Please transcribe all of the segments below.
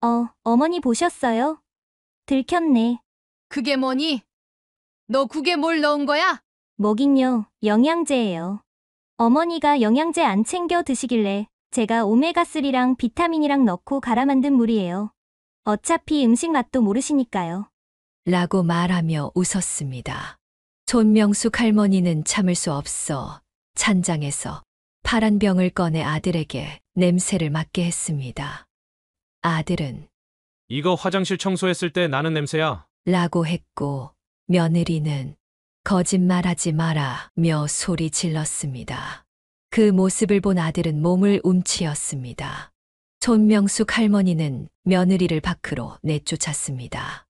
어머니 보셨어요? 들켰네. 그게 뭐니? 너 국에 뭘 넣은 거야? 뭐긴요, 영양제예요. 어머니가 영양제 안 챙겨 드시길래 제가 오메가3랑 비타민이랑 넣고 갈아 만든 물이에요. 어차피 음식 맛도 모르시니까요. 라고 말하며 웃었습니다. 손명숙 할머니는 참을 수 없어 찬장에서 파란 병을 꺼내 아들에게 냄새를 맡게 했습니다. 아들은 이거 화장실 청소했을 때 나는 냄새야. 라고 했고 며느리는 거짓말하지 마라며 소리 질렀습니다. 그 모습을 본 아들은 몸을 움츠렸습니다. 손명숙 할머니는 며느리를 밖으로 내쫓았습니다.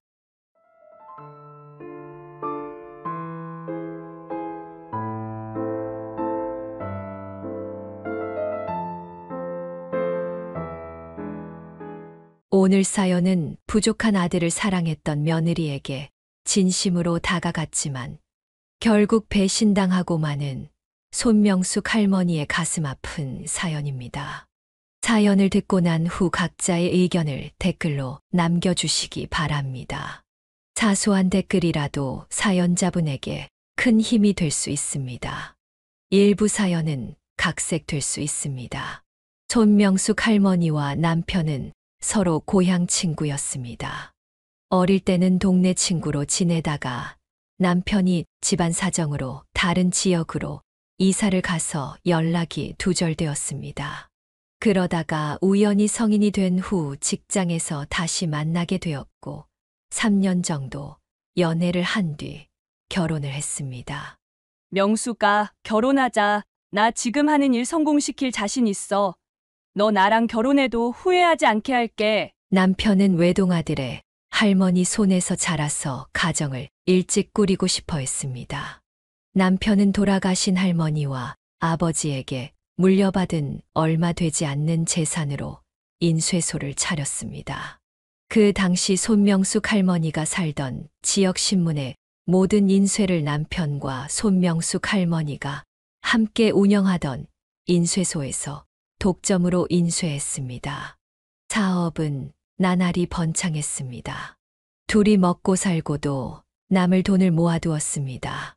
오늘 사연은 부족한 아들을 사랑했던 며느리에게 진심으로 다가갔지만 결국 배신당하고 마는 손명숙 할머니의 가슴 아픈 사연입니다. 사연을 듣고 난 후 각자의 의견을 댓글로 남겨주시기 바랍니다. 사소한 댓글이라도 사연자분에게 큰 힘이 될 수 있습니다. 일부 사연은 각색될 수 있습니다. 손명숙 할머니와 남편은 서로 고향 친구였습니다. 어릴 때는 동네 친구로 지내다가 남편이 집안 사정으로 다른 지역으로 이사를 가서 연락이 두절되었습니다. 그러다가 우연히 성인이 된 후 직장에서 다시 만나게 되었고 3년 정도 연애를 한 뒤 결혼을 했습니다. 명수가 결혼하자. 나 지금 하는 일 성공시킬 자신 있어. 너 나랑 결혼해도 후회하지 않게 할게. 남편은 외동아들의 할머니 손에서 자라서 가정을 일찍 꾸리고 싶어 했습니다. 남편은 돌아가신 할머니와 아버지에게 물려받은 얼마 되지 않는 재산으로 인쇄소를 차렸습니다. 그 당시 손명숙 할머니가 살던 지역신문의 모든 인쇄를 남편과 손명숙 할머니가 함께 운영하던 인쇄소에서 독점으로 인쇄했습니다. 사업은 나날이 번창했습니다. 둘이 먹고 살고도 남을 돈을 모아두었습니다.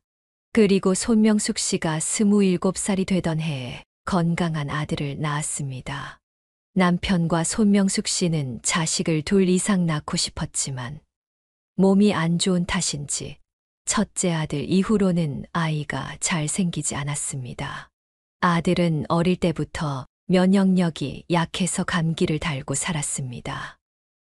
그리고 손명숙 씨가 27살이 되던 해에 건강한 아들을 낳았습니다. 남편과 손명숙 씨는 자식을 둘 이상 낳고 싶었지만 몸이 안 좋은 탓인지 첫째 아들 이후로는 아이가 잘 생기지 않았습니다. 아들은 어릴 때부터 면역력이 약해서 감기를 달고 살았습니다.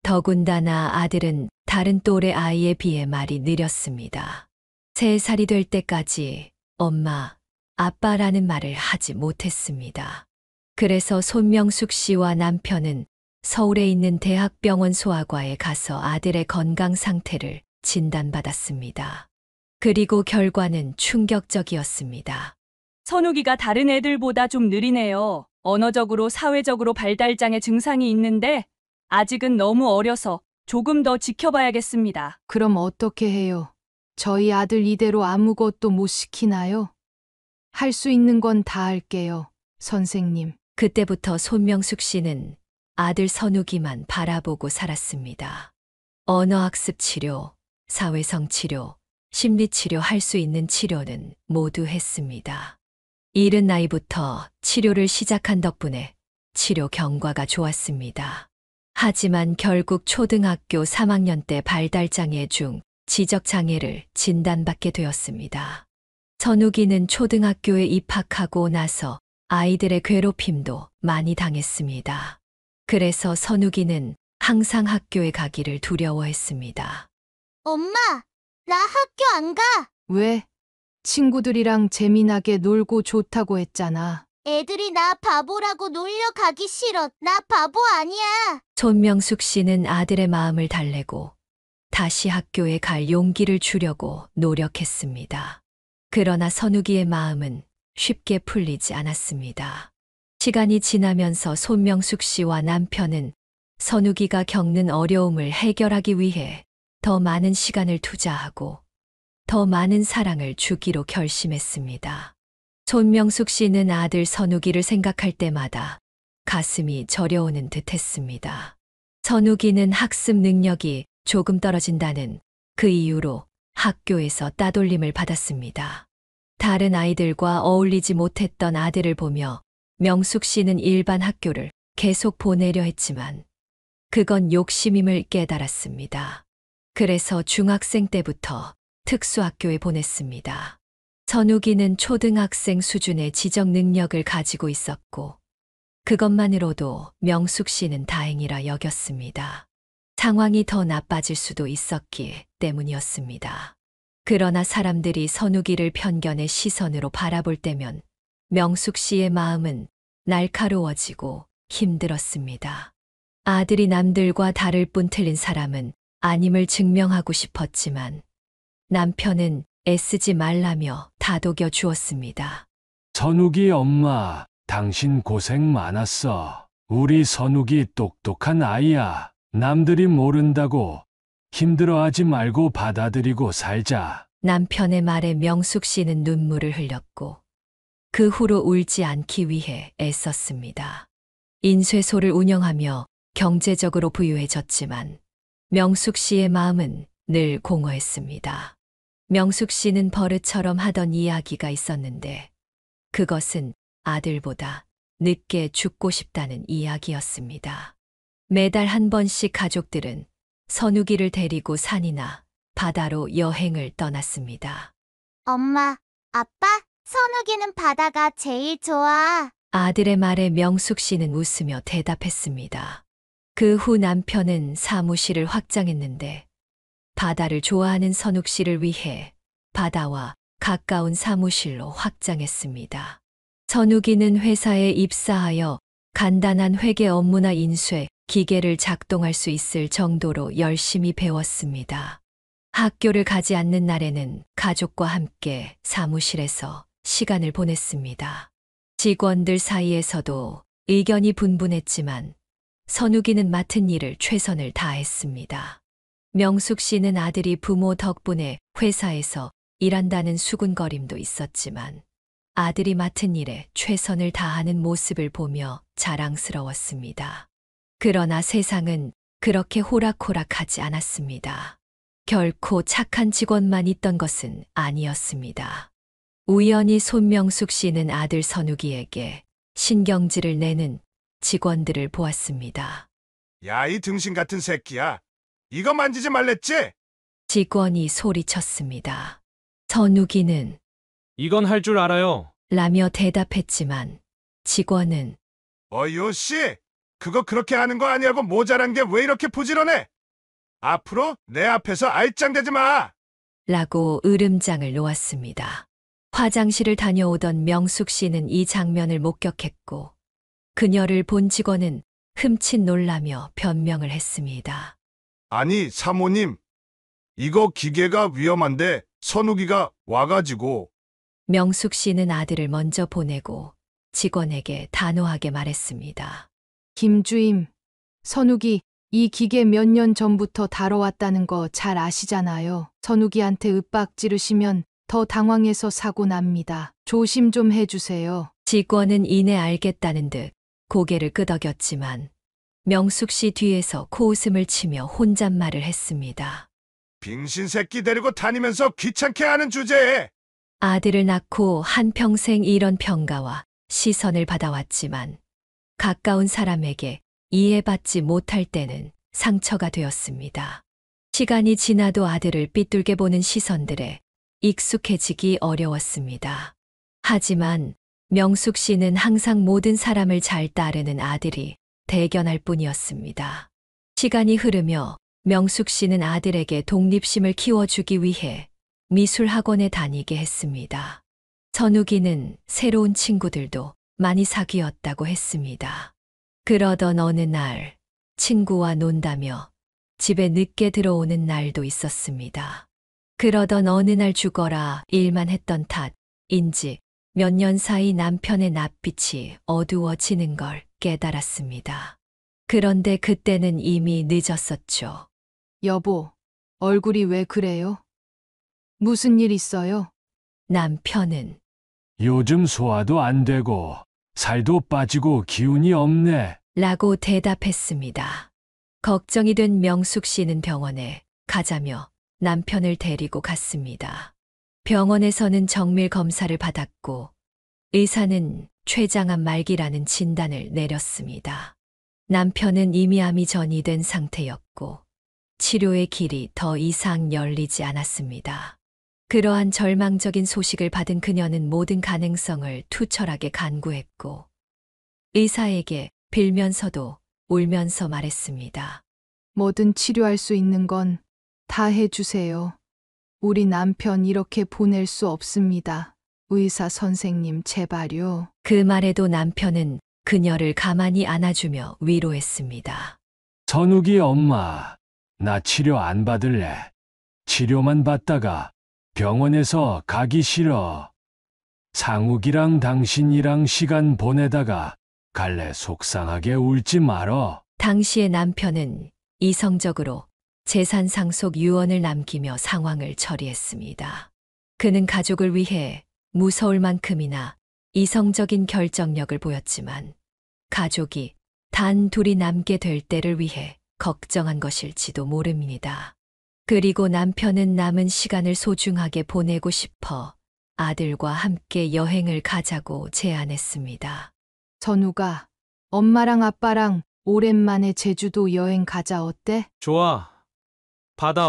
더군다나 아들은 다른 또래 아이에 비해 말이 느렸습니다. 3살이 될 때까지 엄마, 아빠라는 말을 하지 못했습니다. 그래서 손명숙 씨와 남편은 서울에 있는 대학병원 소아과에 가서 아들의 건강 상태를 진단받았습니다. 그리고 결과는 충격적이었습니다. 선욱이가 다른 애들보다 좀 느리네요. 언어적으로 사회적으로 발달장애 증상이 있는데 아직은 너무 어려서 조금 더 지켜봐야겠습니다. 그럼 어떻게 해요? 저희 아들 이대로 아무것도 못 시키나요? 할 수 있는 건 다 할게요, 선생님. 그때부터 손명숙 씨는 아들 선욱이만 바라보고 살았습니다. 언어학습 치료, 사회성 치료, 심리치료 할 수 있는 치료는 모두 했습니다. 이른 나이부터 치료를 시작한 덕분에 치료 경과가 좋았습니다. 하지만 결국 초등학교 3학년 때 발달장애 중 지적장애를 진단받게 되었습니다. 선욱이는 초등학교에 입학하고 나서 아이들의 괴롭힘도 많이 당했습니다. 그래서 선욱이는 항상 학교에 가기를 두려워했습니다. 엄마, 나 학교 안 가. 왜? 친구들이랑 재미나게 놀고 좋다고 했잖아. 애들이 나 바보라고 놀려 가기 싫어. 나 바보 아니야. 손명숙 씨는 아들의 마음을 달래고 다시 학교에 갈 용기를 주려고 노력했습니다. 그러나 선욱이의 마음은 쉽게 풀리지 않았습니다. 시간이 지나면서 손명숙 씨와 남편은 선욱이가 겪는 어려움을 해결하기 위해 더 많은 시간을 투자하고 더 많은 사랑을 주기로 결심했습니다. 손명숙 씨는 아들 선욱이를 생각할 때마다 가슴이 저려오는 듯 했습니다. 선욱이는 학습 능력이 조금 떨어진다는 그 이유로 학교에서 따돌림을 받았습니다. 다른 아이들과 어울리지 못했던 아들을 보며 명숙 씨는 일반 학교를 계속 보내려 했지만 그건 욕심임을 깨달았습니다. 그래서 중학생 때부터 특수학교에 보냈습니다. 선욱이는 초등학생 수준의 지적 능력을 가지고 있었고 그것만으로도 명숙 씨는 다행이라 여겼습니다. 상황이 더 나빠질 수도 있었기 때문이었습니다. 그러나 사람들이 선욱이를 편견의 시선으로 바라볼 때면 명숙 씨의 마음은 날카로워지고 힘들었습니다. 아들이 남들과 다를 뿐 틀린 사람은 아님을 증명하고 싶었지만 남편은 애쓰지 말라며 다독여 주었습니다. 선욱이 엄마, 당신 고생 많았어. 우리 선욱이 똑똑한 아이야. 남들이 모른다고 힘들어하지 말고 받아들이고 살자. 남편의 말에 명숙 씨는 눈물을 흘렸고 그 후로 울지 않기 위해 애썼습니다. 인쇄소를 운영하며 경제적으로 부유해졌지만 명숙 씨의 마음은 늘 공허했습니다. 명숙 씨는 버릇처럼 하던 이야기가 있었는데 그것은 아들보다 늦게 죽고 싶다는 이야기였습니다. 매달 한 번씩 가족들은 선욱이를 데리고 산이나 바다로 여행을 떠났습니다. 엄마, 아빠, 선욱이는 바다가 제일 좋아. 아들의 말에 명숙 씨는 웃으며 대답했습니다. 그 후 남편은 사무실을 확장했는데 바다를 좋아하는 선욱 씨를 위해 바다와 가까운 사무실로 확장했습니다. 선욱이는 회사에 입사하여 간단한 회계 업무나 인쇄, 기계를 작동할 수 있을 정도로 열심히 배웠습니다. 학교를 가지 않는 날에는 가족과 함께 사무실에서 시간을 보냈습니다. 직원들 사이에서도 의견이 분분했지만 선욱이는 맡은 일을 최선을 다했습니다. 명숙 씨는 아들이 부모 덕분에 회사에서 일한다는 수군거림도 있었지만 아들이 맡은 일에 최선을 다하는 모습을 보며 자랑스러웠습니다. 그러나 세상은 그렇게 호락호락하지 않았습니다. 결코 착한 직원만 있던 것은 아니었습니다. 우연히 손명숙 씨는 아들 선욱이에게 신경질을 내는 직원들을 보았습니다. 야, 이 등신 같은 새끼야. 이거 만지지 말랬지? 직원이 소리쳤습니다. 선욱이는 이건 할 줄 알아요. 라며 대답했지만 직원은 요씨, 그거 그렇게 하는 거 아니라고 모자란 게 왜 이렇게 부지런해? 앞으로 내 앞에서 알짱대지 마. 라고 으름장을 놓았습니다. 화장실을 다녀오던 명숙 씨는 이 장면을 목격했고 그녀를 본 직원은 흠칫 놀라며 변명을 했습니다. 아니, 사모님. 이거 기계가 위험한데 선욱이가 와가지고. 명숙 씨는 아들을 먼저 보내고 직원에게 단호하게 말했습니다. 김주임, 선욱이 이 기계 몇 년 전부터 다뤄왔다는 거 잘 아시잖아요. 선욱이한테 윽박 지르시면 더 당황해서 사고 납니다. 조심 좀 해주세요. 직원은 이내 알겠다는 듯 고개를 끄덕였지만 명숙 씨 뒤에서 코웃음을 치며 혼잣말을 했습니다. 빙신 새끼 데리고 다니면서 귀찮게 하는 주제에. 아들을 낳고 한평생 이런 평가와 시선을 받아왔지만 가까운 사람에게 이해받지 못할 때는 상처가 되었습니다. 시간이 지나도 아들을 삐뚤게 보는 시선들에 익숙해지기 어려웠습니다. 하지만 명숙 씨는 항상 모든 사람을 잘 따르는 아들이 대견할 뿐이었습니다. 시간이 흐르며 명숙 씨는 아들에게 독립심을 키워주기 위해 미술학원에 다니게 했습니다. 선욱이는 새로운 친구들도 많이 사귀었다고 했습니다. 그러던 어느 날 친구와 논다며 집에 늦게 들어오는 날도 있었습니다. 그러던 어느 날 죽어라 일만 했던 탓인지 몇 년 사이 남편의 낯빛이 어두워지는 걸 깨달았습니다. 그런데 그때는 이미 늦었었죠. 여보, 얼굴이 왜 그래요? 무슨 일 있어요? 남편은 요즘 소화도 안 되고 살도 빠지고 기운이 없네. 라고 대답했습니다. 걱정이 된 명숙 씨는 병원에 가자며 남편을 데리고 갔습니다. 병원에서는 정밀 검사를 받았고 의사는 췌장암 말기라는 진단을 내렸습니다. 남편은 이미 암이 전이된 상태였고 치료의 길이 더 이상 열리지 않았습니다. 그러한 절망적인 소식을 받은 그녀는 모든 가능성을 투철하게 간구했고 의사에게 빌면서도 울면서 말했습니다. 뭐든 치료할 수 있는 건 다 해주세요. 우리 남편 이렇게 보낼 수 없습니다. 의사 선생님, 제발요. 그 말에도 남편은 그녀를 가만히 안아주며 위로했습니다. 선욱이 엄마, 나 치료 안 받을래. 치료만 받다가 병원에서 가기 싫어. 상욱이랑 당신이랑 시간 보내다가 갈래. 속상하게 울지 말어. 당시의 남편은 이성적으로 재산 상속 유언을 남기며 상황을 처리했습니다. 그는 가족을 위해 무서울 만큼이나 이성적인 결정력을 보였지만 가족이 단 둘이 남게 될 때를 위해 걱정한 것일지도 모릅니다. 그리고 남편은 남은 시간을 소중하게 보내고 싶어 아들과 함께 여행을 가자고 제안했습니다. 선우가 엄마랑 아빠랑 오랜만에 제주도 여행 가자 어때? 좋아. 바다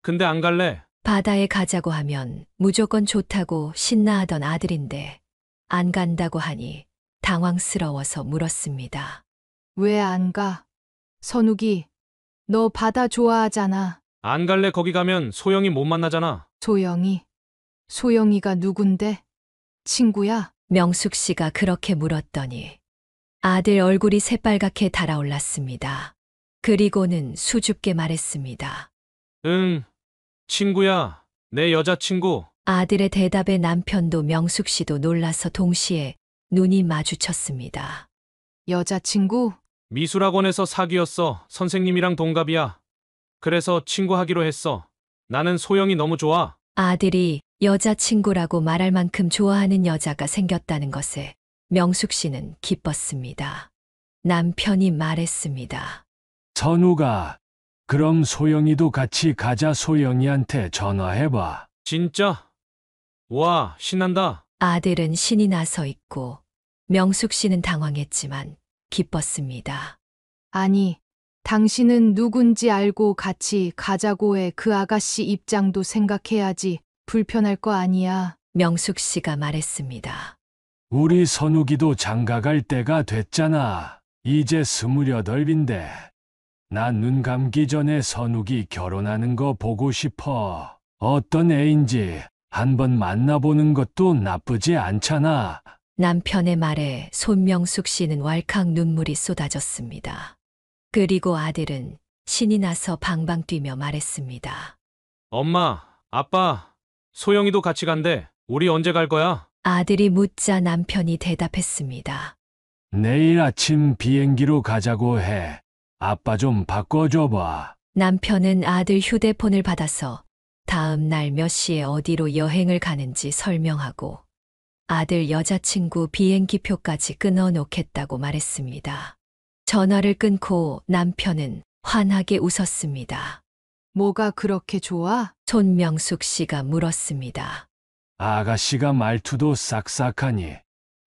근데 안 갈래. 바다에 가자고 하면 무조건 좋다고 신나하던 아들인데 안 간다고 하니 당황스러워서 물었습니다. 왜 안 가? 선욱이, 너 바다 좋아하잖아. 안 갈래. 거기 가면 소영이 못 만나잖아. 소영이. 소영이가 누군데? 친구야? 명숙 씨가 그렇게 물었더니 아들 얼굴이 새빨갛게 달아올랐습니다. 그리고는 수줍게 말했습니다. 응, 친구야. 내 여자친구. 아들의 대답에 남편도 명숙 씨도 놀라서 동시에 눈이 마주쳤습니다. 여자친구? 미술학원에서 사귀었어. 선생님이랑 동갑이야. 그래서 친구하기로 했어. 나는 소영이 너무 좋아. 아들이 여자친구라고 말할 만큼 좋아하는 여자가 생겼다는 것에 명숙 씨는 기뻤습니다. 남편이 말했습니다. 선욱아, 그럼 소영이도 같이 가자. 소영이한테 전화해봐. 진짜? 와, 신난다. 아들은 신이 나서 있고 명숙 씨는 당황했지만 기뻤습니다. 아니, 당신은 누군지 알고 같이 가자고 해. 그 아가씨 입장도 생각해야지. 불편할 거 아니야. 명숙 씨가 말했습니다. 우리 선욱이도 장가갈 때가 됐잖아. 이제 28인데. 나 눈 감기 전에 선욱이 결혼하는 거 보고 싶어. 어떤 애인지 한번 만나보는 것도 나쁘지 않잖아. 남편의 말에 손명숙 씨는 왈칵 눈물이 쏟아졌습니다. 그리고 아들은 신이 나서 방방 뛰며 말했습니다. 엄마, 아빠, 소영이도 같이 간대. 우리 언제 갈 거야? 아들이 묻자 남편이 대답했습니다. 내일 아침 비행기로 가자고 해. 아빠 좀 바꿔줘봐. 남편은 아들 휴대폰을 받아서 다음 날 몇 시에 어디로 여행을 가는지 설명하고 아들 여자친구 비행기표까지 끊어놓겠다고 말했습니다. 전화를 끊고 남편은 환하게 웃었습니다. 뭐가 그렇게 좋아? 손명숙 씨가 물었습니다. 아가씨가 말투도 싹싹하니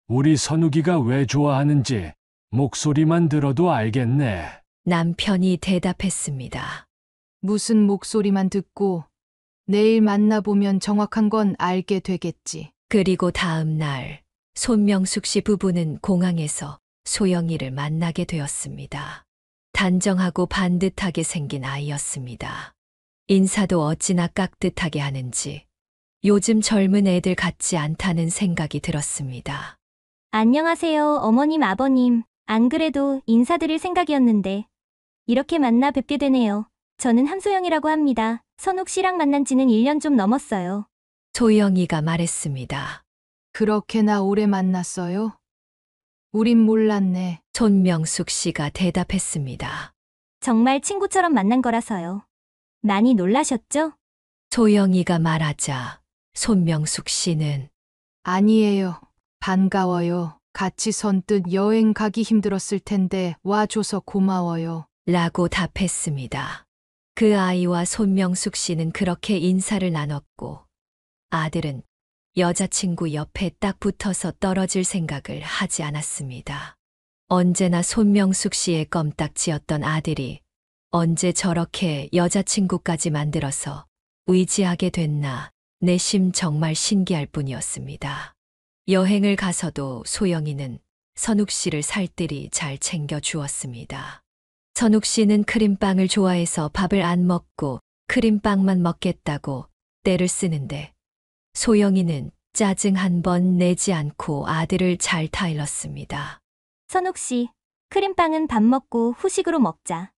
우리 선욱이가 왜 좋아하는지 목소리만 들어도 알겠네. 남편이 대답했습니다. 무슨 목소리만 듣고 내일 만나보면 정확한 건 알게 되겠지. 그리고 다음 날 손명숙 씨 부부는 공항에서 소영이를 만나게 되었습니다. 단정하고 반듯하게 생긴 아이였습니다. 인사도 어찌나 깍듯하게 하는지 요즘 젊은 애들 같지 않다는 생각이 들었습니다. 안녕하세요, 어머님, 아버님. 안 그래도 인사드릴 생각이었는데 이렇게 만나 뵙게 되네요. 저는 함소영이라고 합니다. 선욱 씨랑 만난 지는 1년 좀 넘었어요. 소영이가 말했습니다. 그렇게나 오래 만났어요? 우린 몰랐네. 손명숙 씨가 대답했습니다. 정말 친구처럼 만난 거라서요. 많이 놀라셨죠? 소영이가 말하자 손명숙 씨는 아니에요. 반가워요. 같이 선뜻 여행 가기 힘들었을 텐데 와줘서 고마워요. 라고 답했습니다. 그 아이와 손명숙 씨는 그렇게 인사를 나눴고 아들은 여자친구 옆에 딱 붙어서 떨어질 생각을 하지 않았습니다. 언제나 손명숙 씨의 껌딱지였던 아들이 언제 저렇게 여자친구까지 만들어서 의지하게 됐나 내심 정말 신기할 뿐이었습니다. 여행을 가서도 소영이는 선욱 씨를 살뜰히 잘 챙겨 주었습니다. 선욱 씨는 크림빵을 좋아해서 밥을 안 먹고 크림빵만 먹겠다고 떼를 쓰는데 소영이는 짜증 한 번 내지 않고 아들을 잘 타일렀습니다. 선욱 씨, 크림빵은 밥 먹고 후식으로 먹자.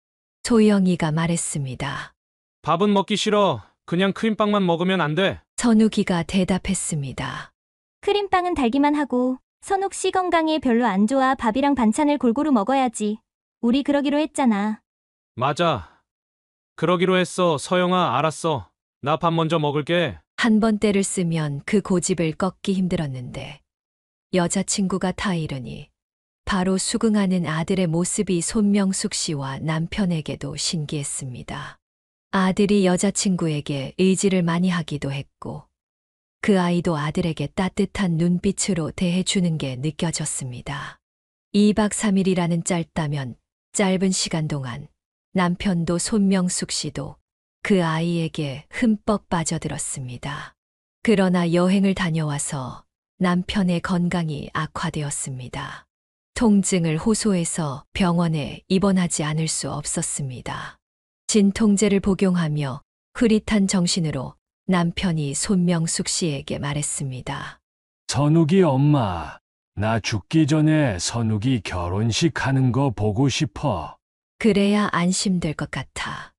소영이가 말했습니다. 밥은 먹기 싫어. 그냥 크림빵만 먹으면 안 돼. 선욱이가 대답했습니다. 크림빵은 달기만 하고 선욱 씨 건강에 별로 안 좋아. 밥이랑 반찬을 골고루 먹어야지. 우리 그러기로 했잖아. 맞아. 그러기로 했어. 서영아, 알았어. 나 밥 먼저 먹을게. 한 번 떼를 쓰면 그 고집을 꺾기 힘들었는데 여자친구가 타이르니 바로 수긍하는 아들의 모습이 손명숙 씨와 남편에게도 신기했습니다. 아들이 여자친구에게 의지를 많이 하기도 했고 그 아이도 아들에게 따뜻한 눈빛으로 대해주는 게 느껴졌습니다. 2박 3일이라는 짧다면 짧은 시간 동안 남편도 손명숙 씨도 그 아이에게 흠뻑 빠져들었습니다. 그러나 여행을 다녀와서 남편의 건강이 악화되었습니다. 통증을 호소해서 병원에 입원하지 않을 수 없었습니다. 진통제를 복용하며 흐릿한 정신으로 남편이 손명숙 씨에게 말했습니다. 선욱이 엄마, 나 죽기 전에 선욱이 결혼식 하는 거 보고 싶어. 그래야 안심될 것 같아.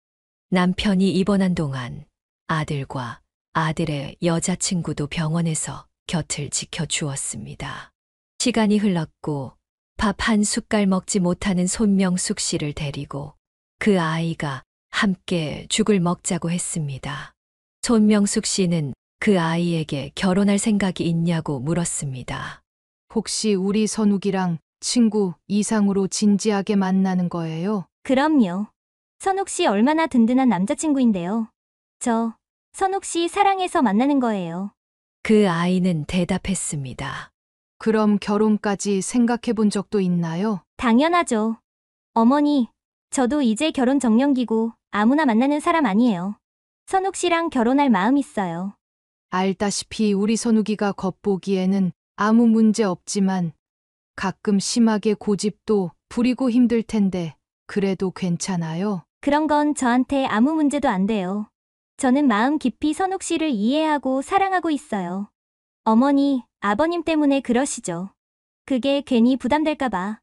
남편이 입원한 동안 아들과 아들의 여자친구도 병원에서 곁을 지켜주었습니다. 시간이 흘렀고 밥 한 숟갈 먹지 못하는 손명숙 씨를 데리고 그 아이가 함께 죽을 먹자고 했습니다. 손명숙 씨는 그 아이에게 결혼할 생각이 있냐고 물었습니다. 혹시 우리 선욱이랑 친구 이상으로 진지하게 만나는 거예요? 그럼요. 선욱 씨 얼마나 든든한 남자친구인데요. 저 선욱 씨 사랑해서 만나는 거예요. 그 아이는 대답했습니다. 그럼 결혼까지 생각해 본 적도 있나요? 당연하죠. 어머니, 저도 이제 결혼 정년기고 아무나 만나는 사람 아니에요. 선욱 씨랑 결혼할 마음 있어요. 알다시피 우리 선욱이가 겉보기에는 아무 문제 없지만 가끔 심하게 고집도 부리고 힘들 텐데 그래도 괜찮아요? 그런 건 저한테 아무 문제도 안 돼요. 저는 마음 깊이 선욱 씨를 이해하고 사랑하고 있어요. 어머니, 아버님 때문에 그러시죠. 그게 괜히 부담될까봐.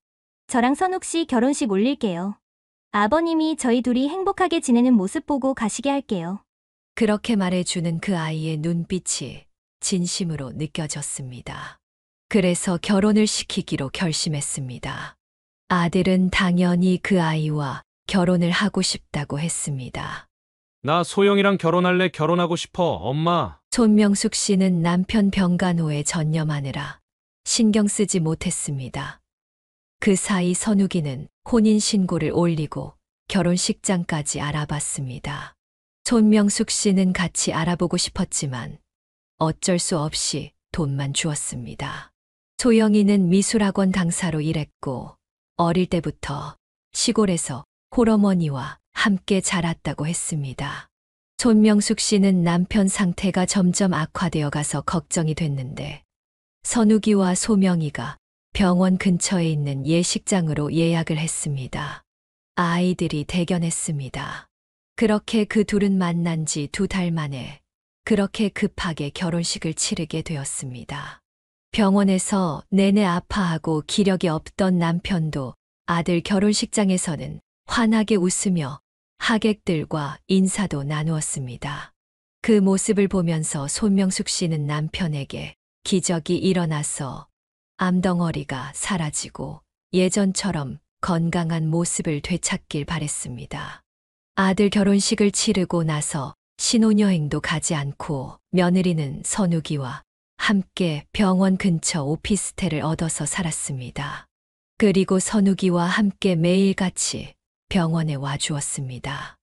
저랑 선욱 씨 결혼식 올릴게요. 아버님이 저희 둘이 행복하게 지내는 모습 보고 가시게 할게요. 그렇게 말해주는 그 아이의 눈빛이 진심으로 느껴졌습니다. 그래서 결혼을 시키기로 결심했습니다. 아들은 당연히 그 아이와 결혼을 하고 싶다고 했습니다. 나 소영이랑 결혼할래. 결혼하고 싶어. 엄마. 손명숙 씨는 남편 병간호에 전념하느라 신경 쓰지 못했습니다. 그 사이 선욱이는 혼인신고를 올리고 결혼식장까지 알아봤습니다. 손명숙 씨는 같이 알아보고 싶었지만 어쩔 수 없이 돈만 주었습니다. 소영이는 미술학원 강사로 일했고 어릴 때부터 시골에서 홀어머니와 함께 자랐다고 했습니다. 손명숙 씨는 남편 상태가 점점 악화되어 가서 걱정이 됐는데 선욱이와 소명이가 병원 근처에 있는 예식장으로 예약을 했습니다. 아이들이 대견했습니다. 그렇게 그 둘은 만난 지 2달 만에 그렇게 급하게 결혼식을 치르게 되었습니다. 병원에서 내내 아파하고 기력이 없던 남편도 아들 결혼식장에서는 환하게 웃으며 하객들과 인사도 나누었습니다. 그 모습을 보면서 손명숙 씨는 남편에게 기적이 일어나서 암덩어리가 사라지고 예전처럼 건강한 모습을 되찾길 바랬습니다. 아들 결혼식을 치르고 나서 신혼여행도 가지 않고 며느리는 선욱이와 함께 병원 근처 오피스텔을 얻어서 살았습니다. 그리고 선욱이와 함께 매일같이 병원에 와주었습니다.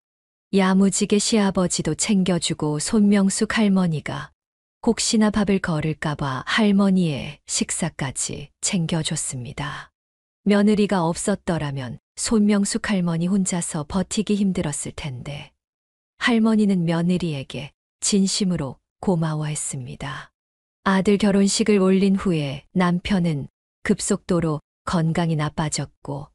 야무지게 시아버지도 챙겨주고 손명숙 할머니가 혹시나 밥을 거를까봐 할머니의 식사까지 챙겨줬습니다. 며느리가 없었더라면 손명숙 할머니 혼자서 버티기 힘들었을 텐데 할머니는 며느리에게 진심으로 고마워했습니다. 아들 결혼식을 올린 후에 남편은 급속도로 건강이 나빠졌고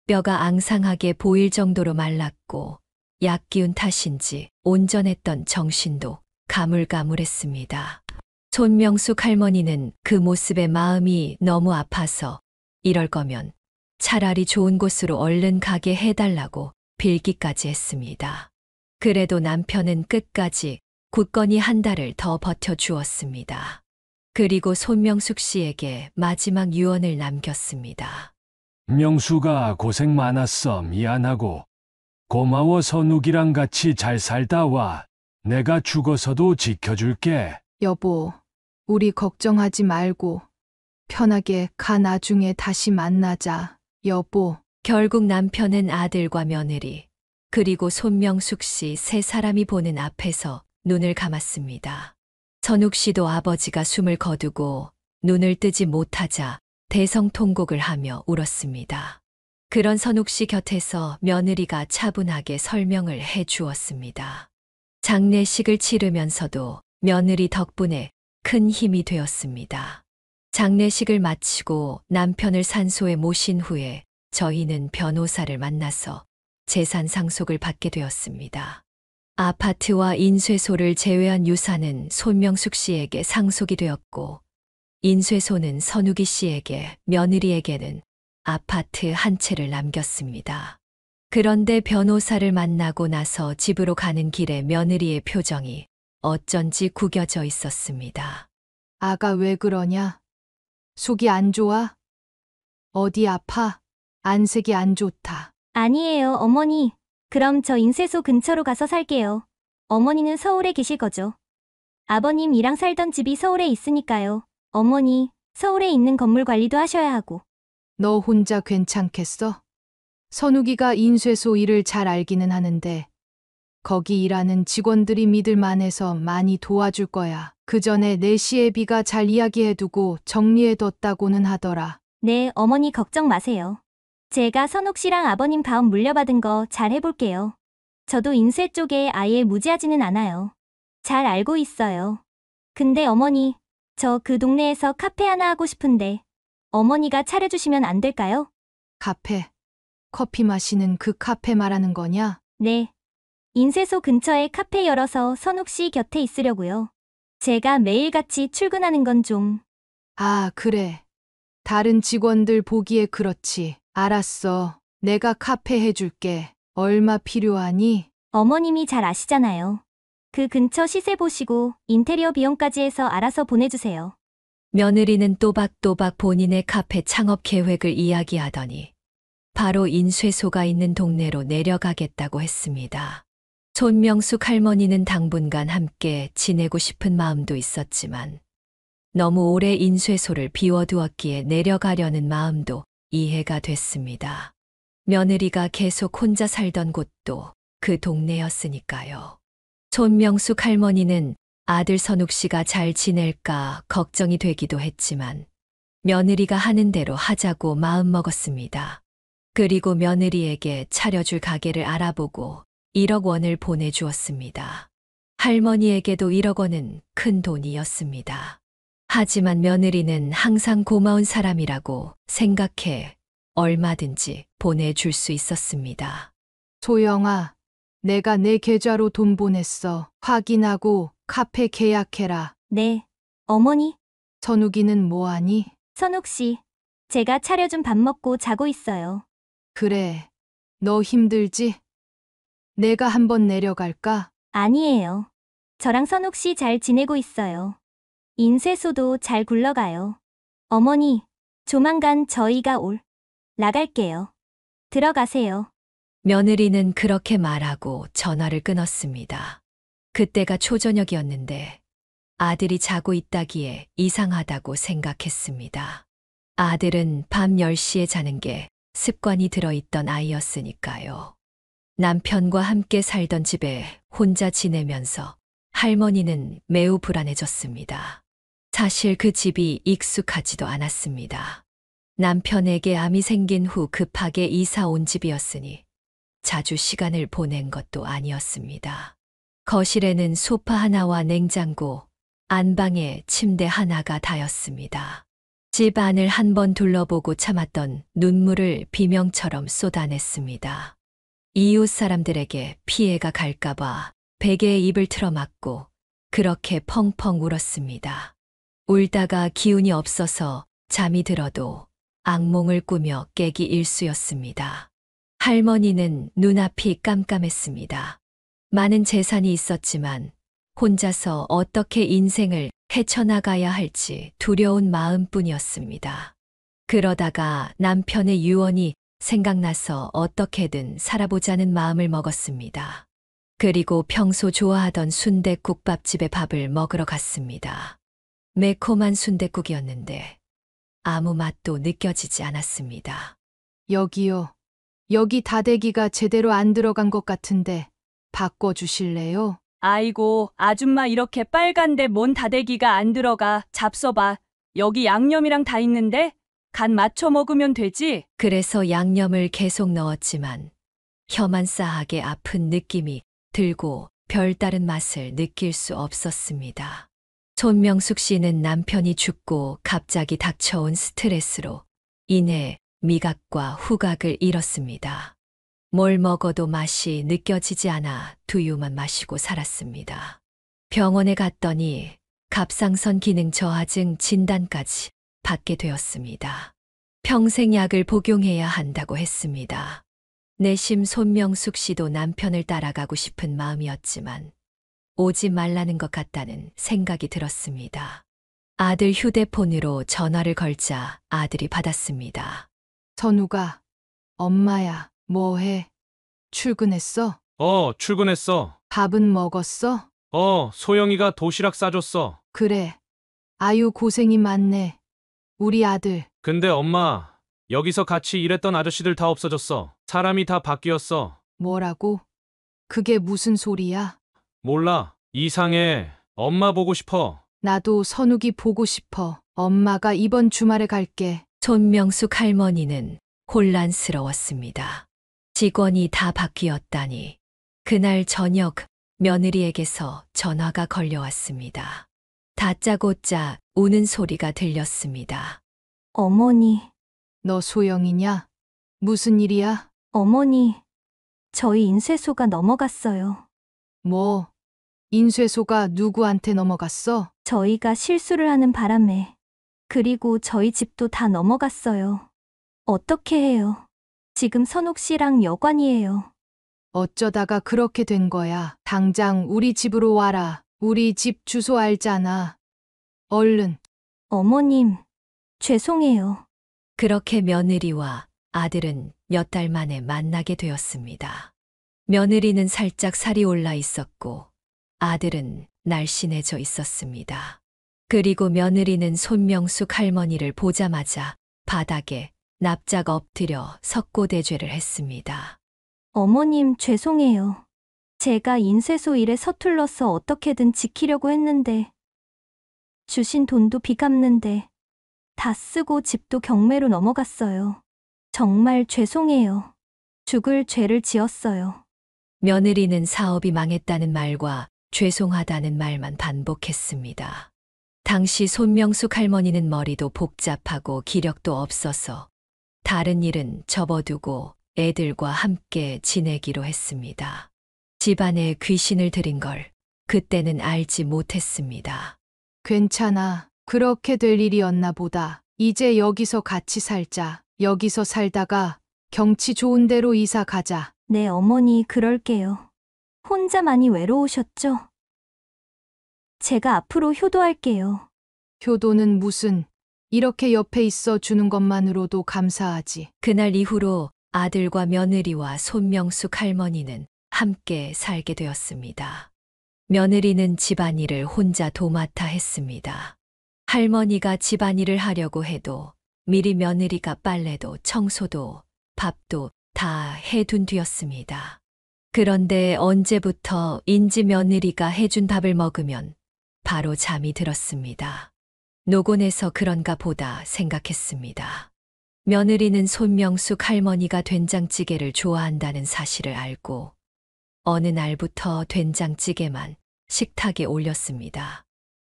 뼈가 앙상하게 보일 정도로 말랐고 약 기운 탓인지 온전했던 정신도 가물가물했습니다. 손명숙 할머니는 그 모습에 마음이 너무 아파서 이럴 거면 차라리 좋은 곳으로 얼른 가게 해달라고 빌기까지 했습니다. 그래도 남편은 끝까지 굳건히 한 달을 더 버텨주었습니다. 그리고 손명숙 씨에게 마지막 유언을 남겼습니다. 명수가 고생 많았어. 미안하고 고마워. 선욱이랑 같이 잘 살다 와. 내가 죽어서도 지켜줄게. 여보, 우리 걱정하지 말고 편하게 가. 나중에 다시 만나자. 여보. 결국 남편은 아들과 며느리 그리고 손명숙 씨 세 사람이 보는 앞에서 눈을 감았습니다. 선욱 씨도 아버지가 숨을 거두고 눈을 뜨지 못하자 대성통곡을 하며 울었습니다. 그런 선욱 씨 곁에서 며느리가 차분하게 설명을 해 주었습니다. 장례식을 치르면서도 며느리 덕분에 큰 힘이 되었습니다. 장례식을 마치고 남편을 산소에 모신 후에 저희는 변호사를 만나서 재산 상속을 받게 되었습니다. 아파트와 인쇄소를 제외한 유산은 손명숙 씨에게 상속이 되었고 인쇄소는 선욱이 씨에게, 며느리에게는 아파트 한 채를 남겼습니다. 그런데 변호사를 만나고 나서 집으로 가는 길에 며느리의 표정이 어쩐지 구겨져 있었습니다. 아가 왜 그러냐? 속이 안 좋아? 어디 아파? 안색이 안 좋다. 아니에요, 어머니. 그럼 저 인쇄소 근처로 가서 살게요. 어머니는 서울에 계실 거죠? 아버님이랑 살던 집이 서울에 있으니까요. 어머니, 서울에 있는 건물 관리도 하셔야 하고. 너 혼자 괜찮겠어? 선욱이가 인쇄소 일을 잘 알기는 하는데 거기 일하는 직원들이 믿을만해서 많이 도와줄 거야. 그 전에 내 시애비가 잘 이야기해두고 정리해뒀다고는 하더라. 네, 어머니 걱정 마세요. 제가 선욱 씨랑 아버님 가업 물려받은 거 잘 해볼게요. 저도 인쇄 쪽에 아예 무지하지는 않아요. 잘 알고 있어요. 근데 어머니, 저 그 동네에서 카페 하나 하고 싶은데 어머니가 차려주시면 안 될까요? 카페. 커피 마시는 그 카페 말하는 거냐? 네. 인쇄소 근처에 카페 열어서 선욱 씨 곁에 있으려고요. 제가 매일같이 출근하는 건 좀... 아, 그래. 다른 직원들 보기에 그렇지. 알았어. 내가 카페 해줄게. 얼마 필요하니? 어머님이 잘 아시잖아요. 그 근처 시세 보시고 인테리어 비용까지 해서 알아서 보내주세요. 며느리는 또박또박 본인의 카페 창업 계획을 이야기하더니 바로 인쇄소가 있는 동네로 내려가겠다고 했습니다. 손명숙 할머니는 당분간 함께 지내고 싶은 마음도 있었지만 너무 오래 인쇄소를 비워두었기에 내려가려는 마음도 이해가 됐습니다. 며느리가 계속 혼자 살던 곳도 그 동네였으니까요. 손명숙 할머니는 아들 선욱 씨가 잘 지낼까 걱정이 되기도 했지만 며느리가 하는 대로 하자고 마음먹었습니다. 그리고 며느리에게 차려줄 가게를 알아보고 1억 원을 보내주었습니다. 할머니에게도 1억 원은 큰 돈이었습니다. 하지만 며느리는 항상 고마운 사람이라고 생각해 얼마든지 보내줄 수 있었습니다. 소영아, 내가 내 계좌로 돈 보냈어. 확인하고 카페 계약해라. 네, 어머니, 선욱이는 뭐하니? 선욱 씨. 제가 차려준 밥 먹고 자고 있어요. 그래. 너 힘들지? 내가 한번 내려갈까? 아니에요. 저랑 선욱 씨 잘 지내고 있어요. 인쇄소도 잘 굴러가요. 어머니, 조만간 저희가 나갈게요. 들어가세요. 며느리는 그렇게 말하고 전화를 끊었습니다. 그때가 초저녁이었는데 아들이 자고 있다기에 이상하다고 생각했습니다. 아들은 밤 10시에 자는 게 습관이 들어있던 아이였으니까요. 남편과 함께 살던 집에 혼자 지내면서 할머니는 매우 불안해졌습니다. 사실 그 집이 익숙하지도 않았습니다. 남편에게 암이 생긴 후 급하게 이사 온 집이었으니 자주 시간을 보낸 것도 아니었습니다. 거실에는 소파 하나와 냉장고, 안방에 침대 하나가 다였습니다. 집 안을 한번 둘러보고 참았던 눈물을 비명처럼 쏟아냈습니다. 이웃 사람들에게 피해가 갈까봐 베개에 입을 틀어막고 그렇게 펑펑 울었습니다. 울다가 기운이 없어서 잠이 들어도 악몽을 꾸며 깨기 일쑤였습니다. 할머니는 눈앞이 깜깜했습니다. 많은 재산이 있었지만 혼자서 어떻게 인생을 헤쳐나가야 할지 두려운 마음뿐이었습니다. 그러다가 남편의 유언이 생각나서 어떻게든 살아보자는 마음을 먹었습니다. 그리고 평소 좋아하던 순댓국밥집에 밥을 먹으러 갔습니다. 매콤한 순댓국이었는데 아무 맛도 느껴지지 않았습니다. 여기요. 여기 다대기가 제대로 안 들어간 것 같은데 바꿔주실래요? 아이고, 아줌마 이렇게 빨간데 뭔 다대기가 안 들어가. 잡숴봐. 여기 양념이랑 다 있는데 간 맞춰 먹으면 되지. 그래서 양념을 계속 넣었지만 혀만 싸하게 아픈 느낌이 들고 별다른 맛을 느낄 수 없었습니다. 손명숙 씨는 남편이 죽고 갑자기 닥쳐온 스트레스로 인해 미각과 후각을 잃었습니다. 뭘 먹어도 맛이 느껴지지 않아 두유만 마시고 살았습니다. 병원에 갔더니 갑상선 기능 저하증 진단까지 받게 되었습니다. 평생 약을 복용해야 한다고 했습니다. 내심 손명숙 씨도 남편을 따라가고 싶은 마음이었지만 오지 말라는 것 같다는 생각이 들었습니다. 아들 휴대폰으로 전화를 걸자 아들이 받았습니다. 선우가, 엄마야, 뭐해? 출근했어? 출근했어. 밥은 먹었어? 소영이가 도시락 싸줬어. 그래. 아유, 고생이 많네. 우리 아들, 근데 엄마, 여기서 같이 일했던 아저씨들 다 없어졌어. 사람이 다 바뀌었어. 뭐라고? 그게 무슨 소리야? 몰라. 이상해. 엄마 보고 싶어. 나도 선욱이 보고 싶어. 엄마가 이번 주말에 갈게. 손명숙 할머니는 혼란스러웠습니다. 직원이 다 바뀌었다니. 그날 저녁 며느리에게서 전화가 걸려왔습니다. 다짜고짜 우는 소리가 들렸습니다. 어머니, 너 소영이냐? 무슨 일이야? 어머니, 저희 인쇄소가 넘어갔어요. 뭐, 인쇄소가 누구한테 넘어갔어? 저희가 실수를 하는 바람에. 그리고 저희 집도 다 넘어갔어요. 어떻게 해요? 지금 선옥 씨랑 여관이에요. 어쩌다가 그렇게 된 거야. 당장 우리 집으로 와라. 우리 집 주소 알잖아. 얼른. 어머님, 죄송해요. 그렇게 며느리와 아들은 몇 달 만에 만나게 되었습니다. 며느리는 살짝 살이 올라 있었고 아들은 날씬해져 있었습니다. 그리고 며느리는 손명숙 할머니를 보자마자 바닥에 납작 엎드려 석고대죄를 했습니다. 어머님, 죄송해요. 제가 인쇄소 일에 서툴러서 어떻게든 지키려고 했는데, 주신 돈도 빚 갚는데, 다 쓰고 집도 경매로 넘어갔어요. 정말 죄송해요. 죽을 죄를 지었어요. 며느리는 사업이 망했다는 말과 죄송하다는 말만 반복했습니다. 당시 손명숙 할머니는 머리도 복잡하고 기력도 없어서 다른 일은 접어두고 애들과 함께 지내기로 했습니다. 집안에 귀신을 들인 걸 그때는 알지 못했습니다. 괜찮아. 그렇게 될 일이었나 보다. 이제 여기서 같이 살자. 여기서 살다가 경치 좋은 데로 이사 가자. 네, 어머니, 그럴게요. 혼자 많이 외로우셨죠? 제가 앞으로 효도할게요. 효도는 무슨, 이렇게 옆에 있어 주는 것만으로도 감사하지. 그날 이후로 아들과 며느리와 손명숙 할머니는 함께 살게 되었습니다. 며느리는 집안일을 혼자 도맡아 했습니다. 할머니가 집안일을 하려고 해도 미리 며느리가 빨래도 청소도 밥도 다 해둔 뒤였습니다. 그런데 언제부터 인지 며느리가 해준 밥을 먹으면 바로 잠이 들었습니다. 노곤해서 그런가 보다 생각했습니다. 며느리는 손명숙 할머니가 된장찌개를 좋아한다는 사실을 알고 어느 날부터 된장찌개만 식탁에 올렸습니다.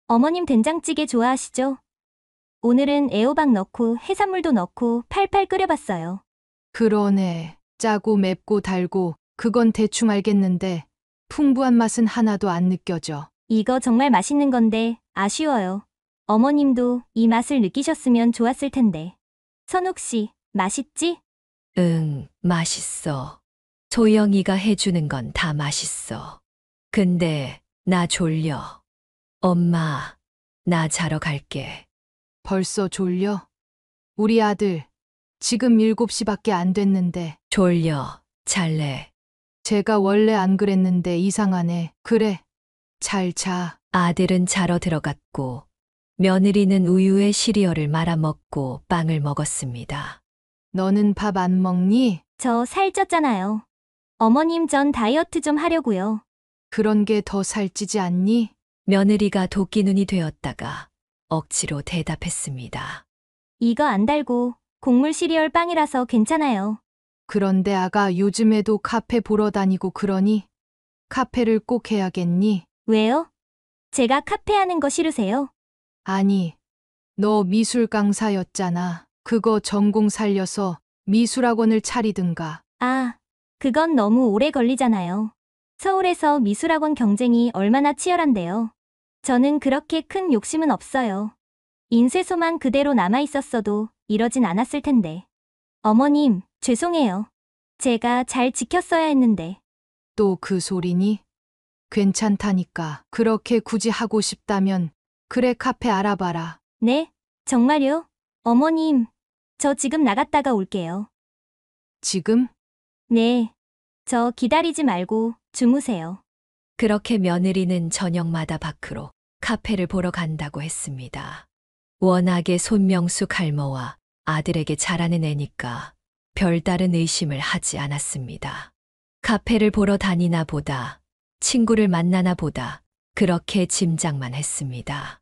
어머님 된장찌개 좋아하시죠? 오늘은 애호박 넣고 해산물도 넣고 팔팔 끓여봤어요. 그러네. 짜고 맵고 달고 그건 대충 알겠는데 풍부한 맛은 하나도 안 느껴져. 이거 정말 맛있는 건데 아쉬워요. 어머님도 이 맛을 느끼셨으면 좋았을 텐데. 선욱 씨, 맛있지? 응, 맛있어. 소영이가 해주는 건 다 맛있어. 근데 나 졸려. 엄마, 나 자러 갈게. 벌써 졸려? 우리 아들 지금 7시밖에 안 됐는데 졸려. 잘래. 제가 원래 안 그랬는데 이상하네. 그래. 잘 자. 아들은 자러 들어갔고 며느리는 우유에 시리얼을 말아 먹고 빵을 먹었습니다. 너는 밥 안 먹니? 저 살쪘잖아요. 어머님 전 다이어트 좀 하려고요. 그런 게 더 살찌지 않니? 며느리가 도끼눈이 되었다가 억지로 대답했습니다. 이거 안 달고 곡물 시리얼 빵이라서 괜찮아요. 그런데 아가 요즘에도 카페 보러 다니고 그러니? 카페를 꼭 해야겠니? 왜요? 제가 카페 하는 거 싫으세요? 아니, 너 미술 강사였잖아. 그거 전공 살려서 미술학원을 차리든가. 아, 그건 너무 오래 걸리잖아요. 서울에서 미술학원 경쟁이 얼마나 치열한데요. 저는 그렇게 큰 욕심은 없어요. 인쇄소만 그대로 남아있었어도 이러진 않았을 텐데. 어머님, 죄송해요. 제가 잘 지켰어야 했는데. 또 그 소리니? 괜찮다니까. 그렇게 굳이 하고 싶다면 그래 카페 알아봐라. 네? 정말요? 어머님, 저 지금 나갔다가 올게요. 지금? 네. 저 기다리지 말고 주무세요. 그렇게 며느리는 저녁마다 밖으로 카페를 보러 간다고 했습니다. 워낙에 손명숙 할머와 아들에게 잘하는 애니까 별다른 의심을 하지 않았습니다. 카페를 보러 다니나 보다, 친구를 만나나 보다 그렇게 짐작만 했습니다.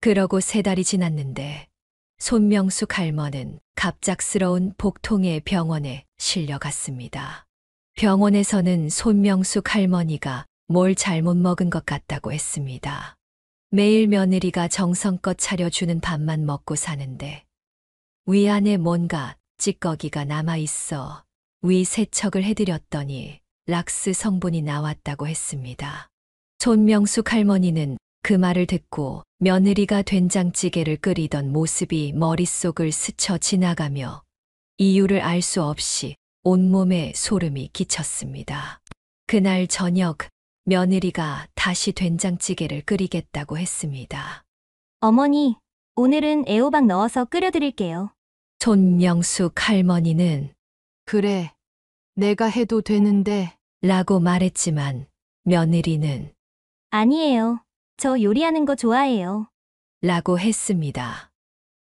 그러고 3달이 지났는데 손명숙 할머니는 갑작스러운 복통의 병원에 실려갔습니다. 병원에서는 손명숙 할머니가 뭘 잘못 먹은 것 같다고 했습니다. 매일 며느리가 정성껏 차려주는 밥만 먹고 사는데 위 안에 뭔가 찌꺼기가 남아있어 위 세척을 해드렸더니 락스 성분이 나왔다고 했습니다. 손명숙 할머니는 그 말을 듣고 며느리가 된장찌개를 끓이던 모습이 머릿속을 스쳐 지나가며 이유를 알 수 없이 온몸에 소름이 끼쳤습니다. 그날 저녁 며느리가 다시 된장찌개를 끓이겠다고 했습니다. 어머니, 오늘은 애호박 넣어서 끓여드릴게요. 손명숙 할머니는 그래. 내가 해도 되는데. 라고 말했지만 며느리는 아니에요. 저 요리하는 거 좋아해요. 라고 했습니다.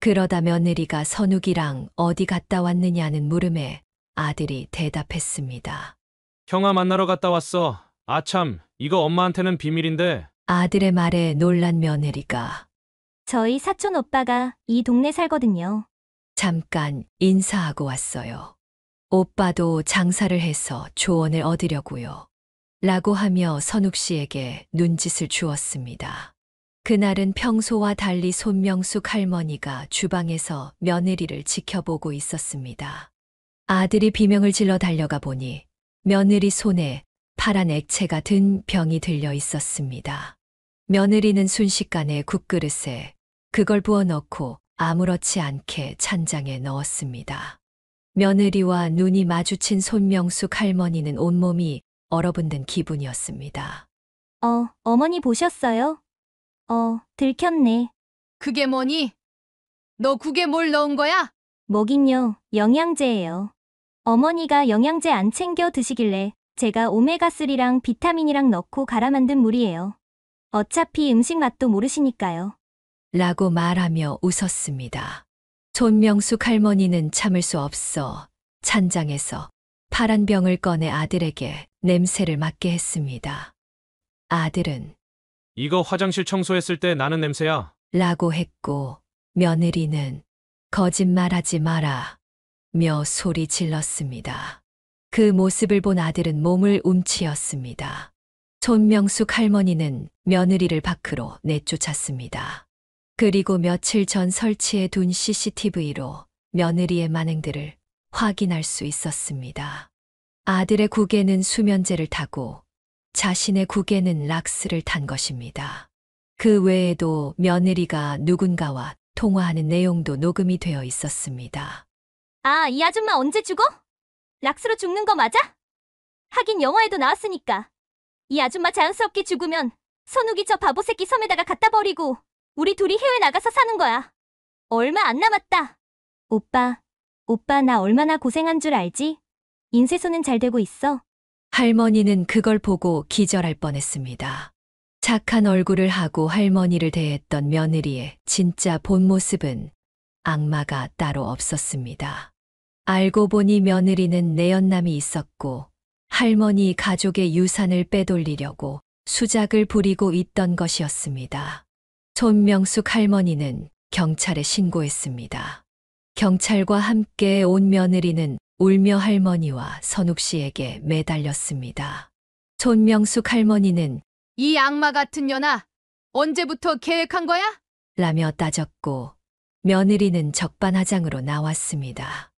그러다 며느리가 선욱이랑 어디 갔다 왔느냐는 물음에 아들이 대답했습니다. 형아 만나러 갔다 왔어. 아참, 이거 엄마한테는 비밀인데. 아들의 말에 놀란 며느리가 저희 사촌 오빠가 이 동네 살거든요. 잠깐 인사하고 왔어요. 오빠도 장사를 해서 조언을 얻으려고요. 라고 하며 선욱 씨에게 눈짓을 주었습니다. 그날은 평소와 달리 손명숙 할머니가 주방에서 며느리를 지켜보고 있었습니다. 아들이 비명을 질러 달려가 보니 며느리 손에 파란 액체가 든 병이 들려 있었습니다. 며느리는 순식간에 국그릇에 그걸 부어넣고 아무렇지 않게 찬장에 넣었습니다. 며느리와 눈이 마주친 손명숙 할머니는 온몸이 얼어붙는 기분이었습니다. 어머니 보셨어요? 들켰네. 그게 뭐니? 너 국에 뭘 넣은 거야? 뭐긴요, 영양제예요. 어머니가 영양제 안 챙겨 드시길래 제가 오메가3랑 비타민이랑 넣고 갈아 만든 물이에요. 어차피 음식 맛도 모르시니까요. 라고 말하며 웃었습니다. 손명숙 할머니는 참을 수 없어 찬장에서 파란 병을 꺼내 아들에게 냄새를 맡게 했습니다. 아들은 이거 화장실 청소했을 때 나는 냄새야. 라고 했고 며느리는 거짓말하지 마라 며 소리 질렀습니다. 그 모습을 본 아들은 몸을 움츠렸습니다. 손명숙 할머니는 며느리를 밖으로 내쫓았습니다. 그리고 며칠 전 설치해 둔 CCTV로 며느리의 만행들을 확인할 수 있었습니다. 아들의 국에는 수면제를 타고 자신의 국에는 락스를 탄 것입니다. 그 외에도 며느리가 누군가와 통화하는 내용도 녹음이 되어 있었습니다. 아, 이 아줌마 언제 죽어? 락스로 죽는 거 맞아? 하긴 영화에도 나왔으니까. 이 아줌마 자연스럽게 죽으면 선욱이 저 바보 새끼 섬에다가 갖다 버리고 우리 둘이 해외 나가서 사는 거야. 얼마 안 남았다. 오빠 나 얼마나 고생한 줄 알지? 인쇄소는 잘 되고 있어. 할머니는 그걸 보고 기절할 뻔했습니다. 착한 얼굴을 하고 할머니를 대했던 며느리의 진짜 본 모습은 악마가 따로 없었습니다. 알고 보니 며느리는 내연남이 있었고 할머니 가족의 유산을 빼돌리려고 수작을 부리고 있던 것이었습니다. 손명숙 할머니는 경찰에 신고했습니다. 경찰과 함께 온 며느리는 울며 할머니와 선욱 씨에게 매달렸습니다. 손명숙 할머니는 이 악마 같은 년아, 언제부터 계획한 거야? 라며 따졌고 며느리는 적반하장으로 나왔습니다.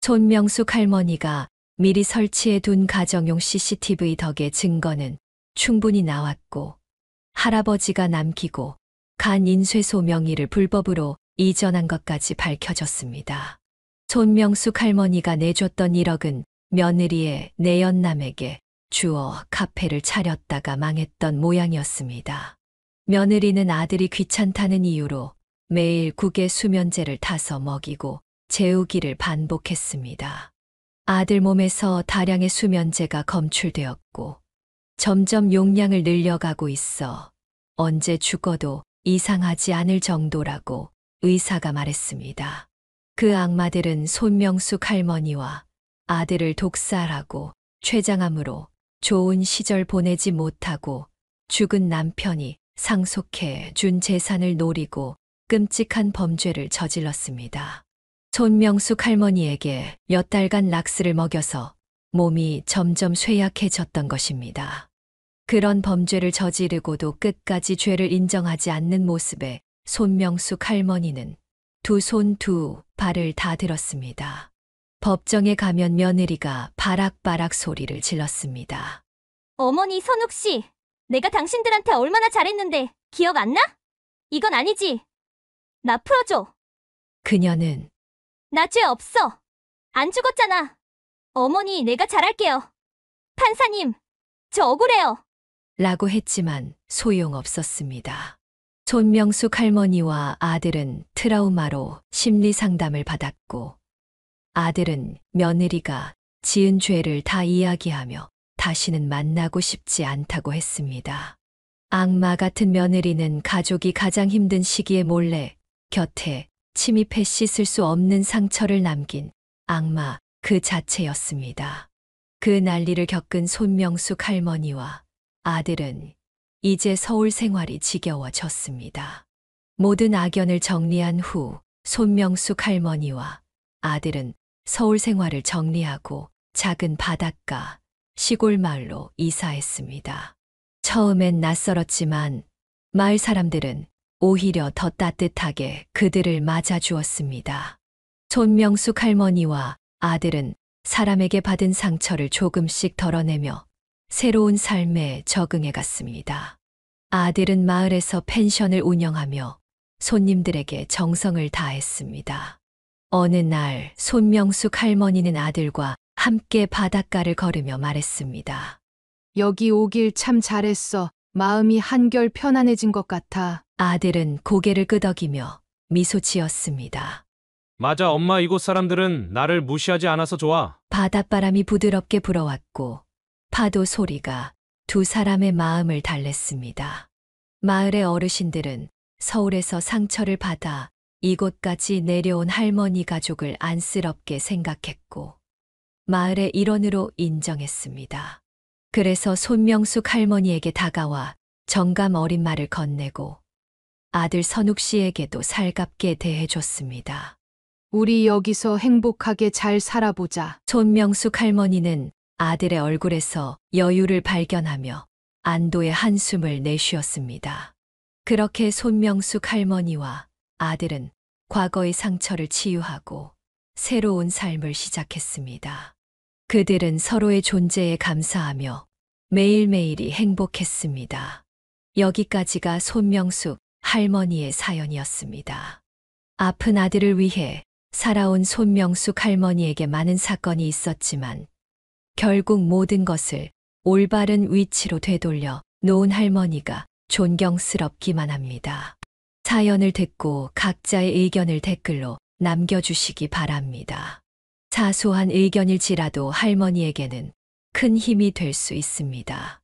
손명숙 할머니가 미리 설치해 둔 가정용 CCTV 덕에 증거는 충분히 나왔고 할아버지가 남기고 간 인쇄소 명의를 불법으로 이전한 것까지 밝혀졌습니다. 손명숙 할머니가 내줬던 1억은 며느리의 내연남에게 주어 카페를 차렸다가 망했던 모양이었습니다. 며느리는 아들이 귀찮다는 이유로 매일 국에 수면제를 타서 먹이고 재우기를 반복했습니다. 아들 몸에서 다량의 수면제가 검출되었고 점점 용량을 늘려가고 있어 언제 죽어도 이상하지 않을 정도라고 의사가 말했습니다. 그 악마들은 손명숙 할머니와 아들을 독살하고 췌장암으로 좋은 시절 보내지 못하고 죽은 남편이 상속해 준 재산을 노리고 끔찍한 범죄를 저질렀습니다. 손명숙 할머니에게 몇 달간 락스를 먹여서 몸이 점점 쇠약해졌던 것입니다. 그런 범죄를 저지르고도 끝까지 죄를 인정하지 않는 모습에 손명숙 할머니는 두 손 두 발을 다 들었습니다. 법정에 가면 며느리가 바락바락 소리를 질렀습니다. 어머니 선욱 씨, 내가 당신들한테 얼마나 잘했는데 기억 안 나? 이건 아니지. 나 풀어줘. 그녀는 나 죄 없어. 안 죽었잖아. 어머니, 내가 잘할게요. 판사님, 저 억울해요. 라고 했지만 소용없었습니다. 손명숙 할머니와 아들은 트라우마로 심리 상담을 받았고 아들은 며느리가 지은 죄를 다 이야기하며 다시는 만나고 싶지 않다고 했습니다. 악마 같은 며느리는 가족이 가장 힘든 시기에 몰래 곁에 침입해 씻을 수 없는 상처를 남긴 악마 그 자체였습니다. 그 난리를 겪은 손명숙 할머니와 아들은 이제 서울 생활이 지겨워졌습니다. 모든 악연을 정리한 후 손명숙 할머니와 아들은 서울 생활을 정리하고 작은 바닷가 시골 마을로 이사했습니다. 처음엔 낯설었지만 마을 사람들은 오히려 더 따뜻하게 그들을 맞아주었습니다. 손명숙 할머니와 아들은 사람에게 받은 상처를 조금씩 덜어내며 새로운 삶에 적응해 갔습니다. 아들은 마을에서 펜션을 운영하며 손님들에게 정성을 다했습니다. 어느 날 손명숙 할머니는 아들과 함께 바닷가를 걸으며 말했습니다. 여기 오길 참 잘했어. 마음이 한결 편안해진 것 같아. 아들은 고개를 끄덕이며 미소 지었습니다. 맞아, 엄마, 이곳 사람들은 나를 무시하지 않아서 좋아. 바닷바람이 부드럽게 불어왔고 파도 소리가 두 사람의 마음을 달랬습니다. 마을의 어르신들은 서울에서 상처를 받아 이곳까지 내려온 할머니 가족을 안쓰럽게 생각했고 마을의 일원으로 인정했습니다. 그래서 손명숙 할머니에게 다가와 정감 어린 말을 건네고 아들 선욱 씨에게도 살갑게 대해줬습니다. 우리 여기서 행복하게 잘 살아보자. 손명숙 할머니는 아들의 얼굴에서 여유를 발견하며 안도의 한숨을 내쉬었습니다. 그렇게 손명숙 할머니와 아들은 과거의 상처를 치유하고 새로운 삶을 시작했습니다. 그들은 서로의 존재에 감사하며 매일매일이 행복했습니다. 여기까지가 손명숙 할머니의 사연이었습니다. 아픈 아들을 위해 살아온 손명숙 할머니에게 많은 사건이 있었지만 결국 모든 것을 올바른 위치로 되돌려 놓은 할머니가 존경스럽기만 합니다. 사연을 듣고 각자의 의견을 댓글로 남겨주시기 바랍니다. 사소한 의견일지라도 할머니에게는 큰 힘이 될 수 있습니다.